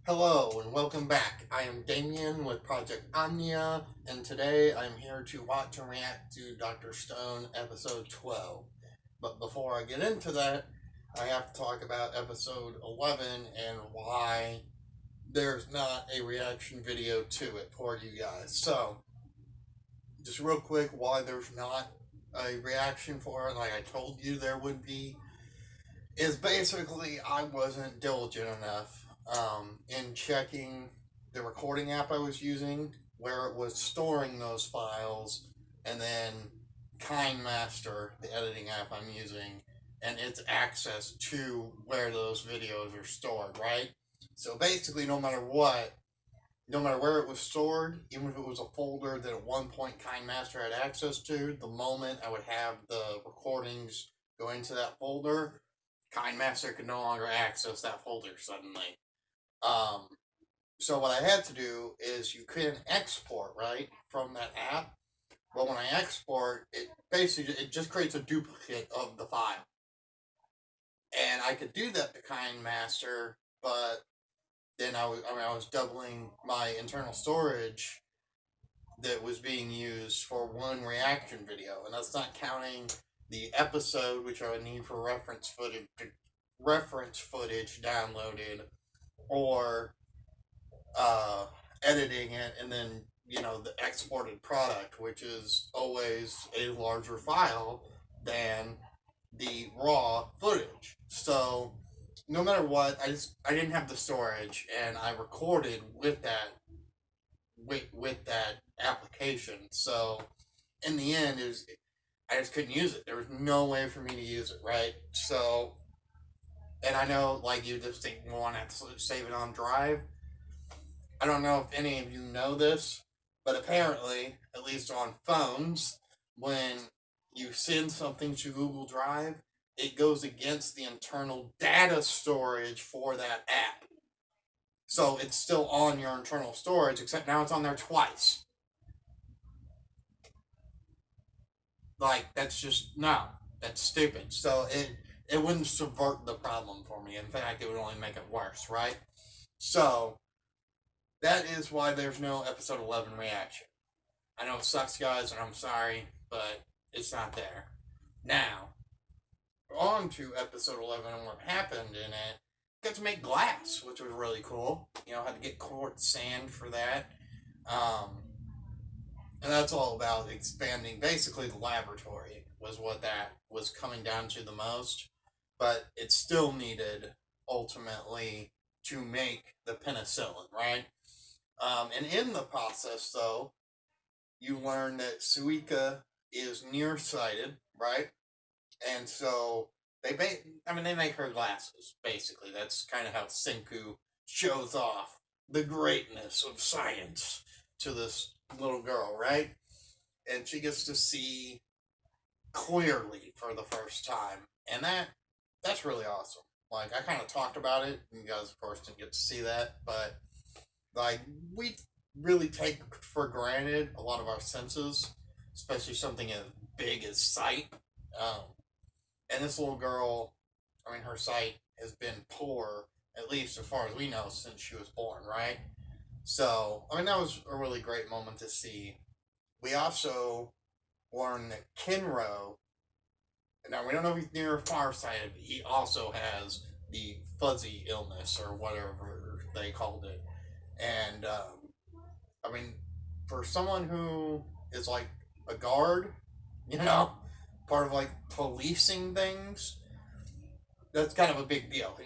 Hello and welcome back. I am Damien with Project Omnia, and today I'm here to watch and react to Dr. Stone episode 12. But before I get into that, I have to talk about episode 11 and why there's not a reaction video to it for you guys. So, just real quick, why there's not a reaction for it, like I told you there would be, is basically I wasn't diligent enough in checking the recording app I was using where it was storing those files, and then KindMaster, the editing app I'm using, and its access to where those videos are stored, right? So basically, no matter where it was stored, even if it was a folder that at one point KindMaster had access to, the moment I would have the recordings go into that folder, KindMaster could no longer access that folder suddenly. Um, so what I had to do is you can export right from that app, but when I export, it just creates a duplicate of the file, and I could do that to KindMaster, but then I was doubling my internal storage that was being used for one reaction video, and that's not counting the episode, which I would need for reference footage downloaded, or editing it, and then the exported product, which is always a larger file than the raw footage. So no matter what, I didn't have the storage, and I recorded with that application. So in the end, I just couldn't use it. There was no way for me to use it, right? So, and I know, like, you just think, well, I have to save it on Drive. I don't know if any of you know this, but apparently, at least on phones, when you send something to Google Drive, it goes against the internal data storage for that app. So it's still on your internal storage, except now it's on there twice. Like, that's just, no, that's stupid. So it wouldn't subvert the problem for me. In fact, it would only make it worse, right? So that is why there's no episode 11 reaction. I know it sucks, guys, and I'm sorry, but it's not there. Now, on to episode 11 and what happened in it. Got to make glass, which was really cool. Had to get quartz sand for that. And that's all about expanding. Basically, the laboratory was what that was coming down to the most. But it still needed, ultimately, to make the penicillin, right? And in the process, though, you learn that Suika is nearsighted, right? And so they make her glasses. Basically, that's kind of how Senku shows off the greatness of science to this little girl, right? And she gets to see clearly for the first time, and that's really awesome. Like, I kind of talked about it, and you guys, of course, didn't get to see that, but like, we really take for granted a lot of our senses, especially something as big as sight. Um, and this little girl, her sight has been poor, at least as far as we know, since she was born, right? So, that was a really great moment to see. We also learned that Kenro, now we don't know if he's near or far sighted, but he also has the fuzzy illness or whatever they called it. And, I mean, for someone who is like a guard, you know, part of like policing things, that's kind of a big deal.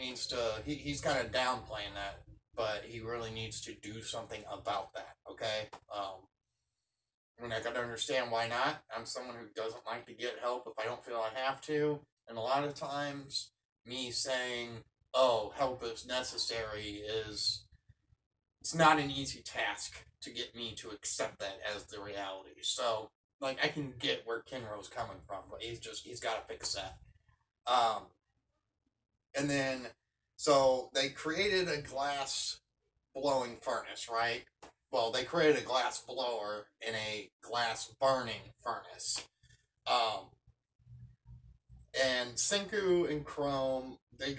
He's kind of downplaying that, but he really needs to do something about that. Okay. I can understand why not. I'm someone who doesn't like to get help if I don't feel I have to, and a lot of times, me saying, "Oh, help is necessary," is it's not an easy task to get me to accept that as the reality. So, like, I can get where Kenro's coming from, but he's got to fix that. Um, and then, so they created a glass blowing furnace, right? Well, they created a glass blower in a glass burning furnace. Um, and Senku and Chrome, they're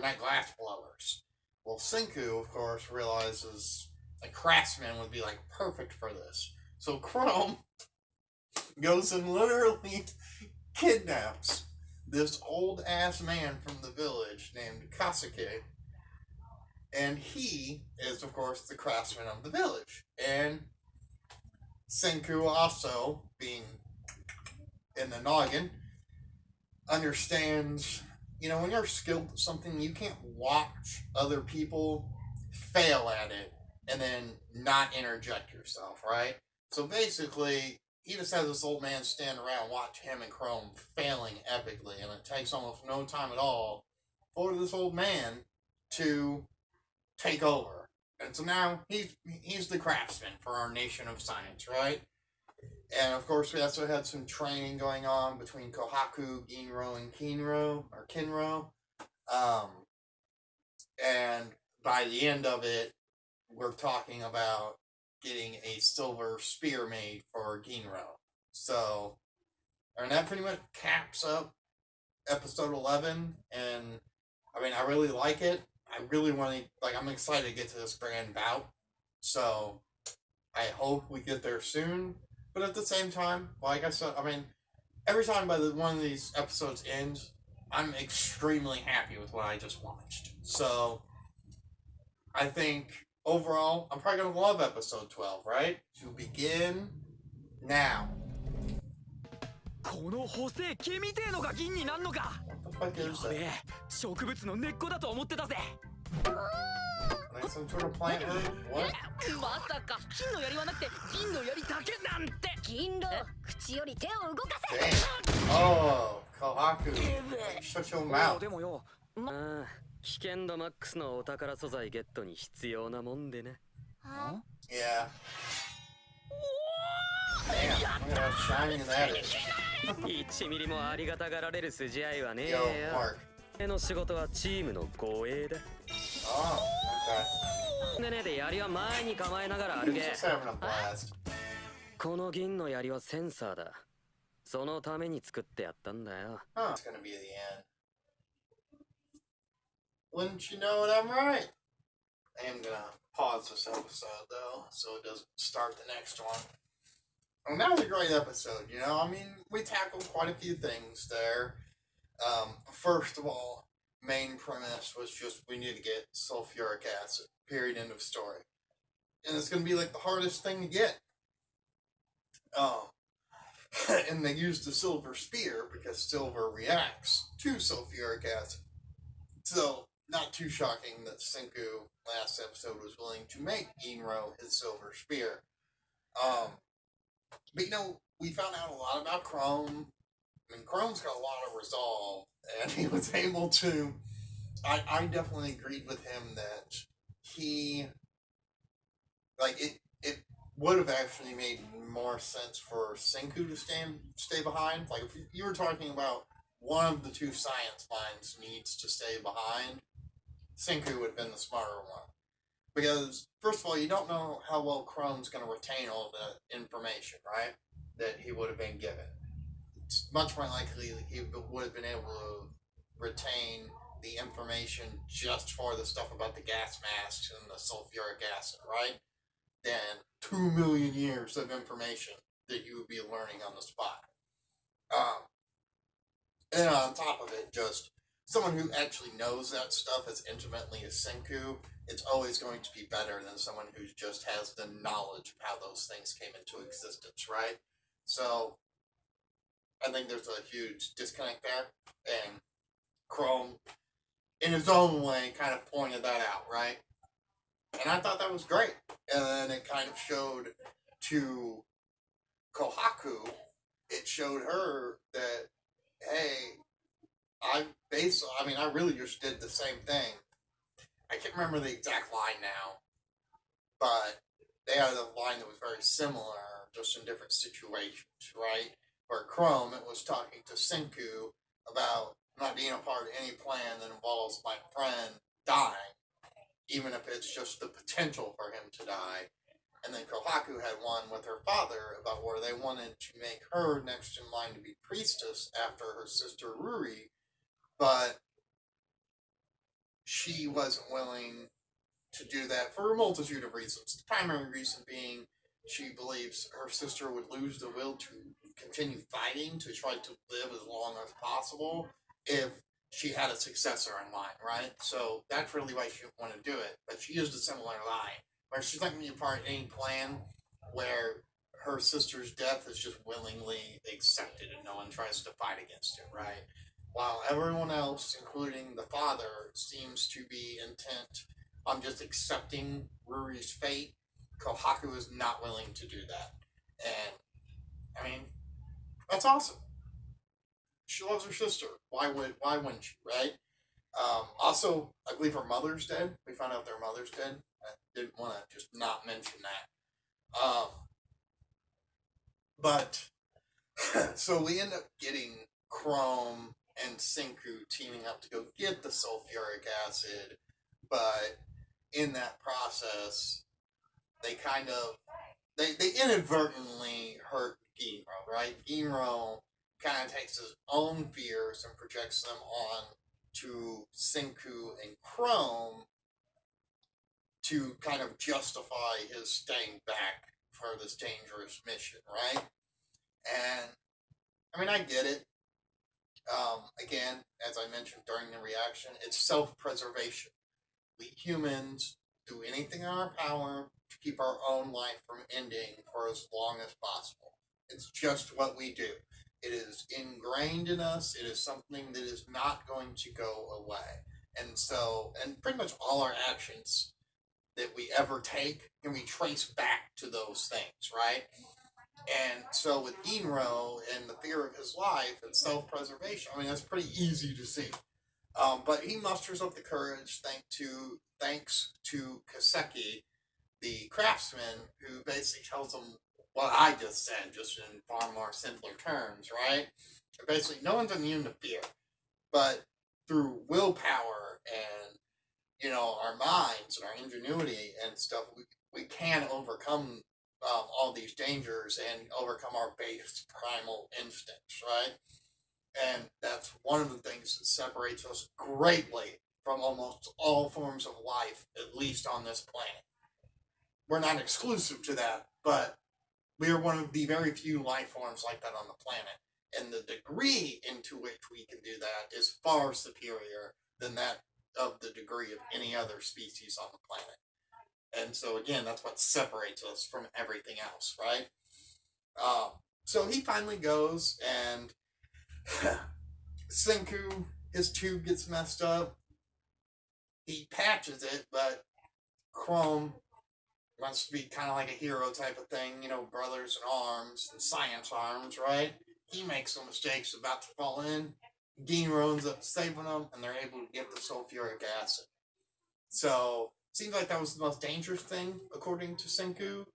not glass blowers. Well, Senku, of course, realizes a craftsman would be like perfect for this. So Chrome goes and literally kidnaps this old ass man from the village named Kasuke, and he is, of course, the craftsman of the village. And Senku, also being in the noggin, understands, when you're skilled at something, you can't watch other people fail at it and then not interject yourself, right? So basically, he just has this old man stand around, watch him and Chrome failing epically, and it takes almost no time at all for this old man to take over. And so now he's the craftsman for our nation of science, right? And of course, we also had some training going on between Kohaku, Ginro, and Kinro. Um, and by the end of it, we're talking about getting a silver spear made for Ginro. So, and that pretty much caps up episode 11. And I mean, I really like it. I really want to, I'm excited to get to this grand bout. So, I hope we get there soon. But at the same time, like I said, I mean, every time one of these episodes ends, I'm extremely happy with what I just watched. So, I think overall, I'm probably going to love episode 12, right? To begin now. この補正木みてえのが銀になんのか。やべえ、植物の根っこだと思ってたぜ。Like some sort of plant root? What? まさか金の槍はなくて銀の槍だけなんて。銀狼、口より手を動かせ。 Oh, Kohaku. Shut your mouth. でもよ、危険度マックスのお宝素材ゲットに必要なもんでね。Yeah. Damn, look at how shiny that is. 1ミリもありがたがられる筋合いはねえよ。 Yo, Mark. の仕事はチームの護衛だ。Oh, okay. ねねで槍は前に構えながら歩け。 Just having a blast. この銀の槍はセンサーだ。そのために作ってやったんだよ。 Huh. It's gonna be the end. Wouldn't you know it, I'm right. I am gonna pause this episode though, so it doesn't start the next one. And that was a great episode, I mean, we tackled quite a few things there. First of all, main premise was just we need to get sulfuric acid. Period. End of story. And it's gonna be like the hardest thing to get. And they used the silver spear because silver reacts to sulfuric acid. So, not too shocking that Senku last episode was willing to make Ginro his silver spear. But we found out a lot about Chrome. I mean, Chrome's got a lot of resolve, and he was able to. I definitely agreed with him that he, it would have actually made more sense for Senku to stay behind. Like, if you were talking about one of the two science minds needs to stay behind, Senku would have been the smarter one. Because, first of all, you don't know how well Chrome's going to retain all the information, right? That he would have been given. It's much more likely that he would have been able to retain the information just for the stuff about the gas masks and the sulfuric acid, right? Than 2 million years of information that you would be learning on the spot. And on top of it, just someone who actually knows that stuff as intimately as Senku, it's always going to be better than someone who just has the knowledge of how those things came into existence, right? So, I think there's a huge disconnect there, and Chrome, in his own way, kind of pointed that out, right? And I thought that was great. And then it kind of showed to Kohaku, it showed her that, hey, I really just did the same thing. I can't remember the exact line now, but they had a line that was very similar, just in different situations, right? For Chrome, it was talking to Senku about not being a part of any plan that involves my friend dying, even if it's just the potential for him to die. And then Kohaku had one with her father about where they wanted to make her next in line to be priestess after her sister Ruri, but she wasn't willing to do that for a multitude of reasons. The primary reason being she believes her sister would lose the will to continue fighting to try to live as long as possible if she had a successor in line, right? So that's really why she didn't want to do it. But she used a similar lie, where she's not going to be a part of any plan where her sister's death is just willingly accepted and no one tries to fight against it, right? While everyone else, including the father, seems to be intent on just accepting Ruri's fate, Kohaku is not willing to do that. And, I mean, that's awesome. She loves her sister. Why wouldn't she, right? Also, I believe her mother's dead. We found out their mother's dead. I didn't want to just not mention that. But, so we end up getting Chrome and Senku teaming up to go get the sulfuric acid, but in that process, they kind of, they inadvertently hurt Ginro, right? Ginro kind of takes his own fears and projects them on to Senku and Chrome to kind of justify his staying back for this dangerous mission, right? And, I mean, I get it. Again, as I mentioned during the reaction, it's self-preservation. We humans do anything in our power to keep our own life from ending for as long as possible. It's just what we do. It is ingrained in us. It is something that is not going to go away. And so, and pretty much all our actions that we ever take can be traced back to those things, right? And so with Ginro and the fear of his life and self-preservation, I mean, that's pretty easy to see. But he musters up the courage thanks to Kaseki, the craftsman, who basically tells him what I just said, just in far more simpler terms, right? Basically, no one's immune to fear, but through willpower and, you know, our minds and our ingenuity and stuff, we can overcome all these dangers and overcome our base primal instincts, right? And that's one of the things that separates us greatly from almost all forms of life, at least on this planet. We're not exclusive to that, but we are one of the very few life forms like that on the planet. And the degree into which we can do that is far superior than that of the degree of any other species on the planet. And so, again, that's what separates us from everything else, right? So he finally goes, and Senku, his tube gets messed up. He patches it, but Chrome wants to be kind of like a hero type of thing, you know, brothers in arms and science arms, right? He makes some mistakes about to fall in. Ginro ends up saving them, and they're able to get the sulfuric acid. So, seems like that was the most dangerous thing, according to Senku.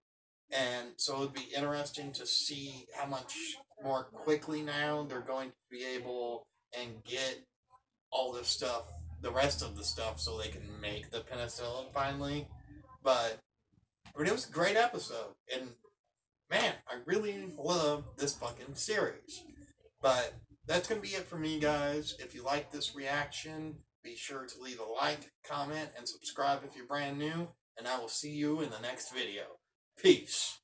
And so it would be interesting to see how much more quickly now they're going to be able and get all this stuff, the rest of the stuff, so they can make the penicillin finally. But, I mean, it was a great episode. And, man, I really love this fucking series. But that's going to be it for me, guys. If you like this reaction, be sure to leave a like, comment, and subscribe if you're brand new, and I will see you in the next video. Peace.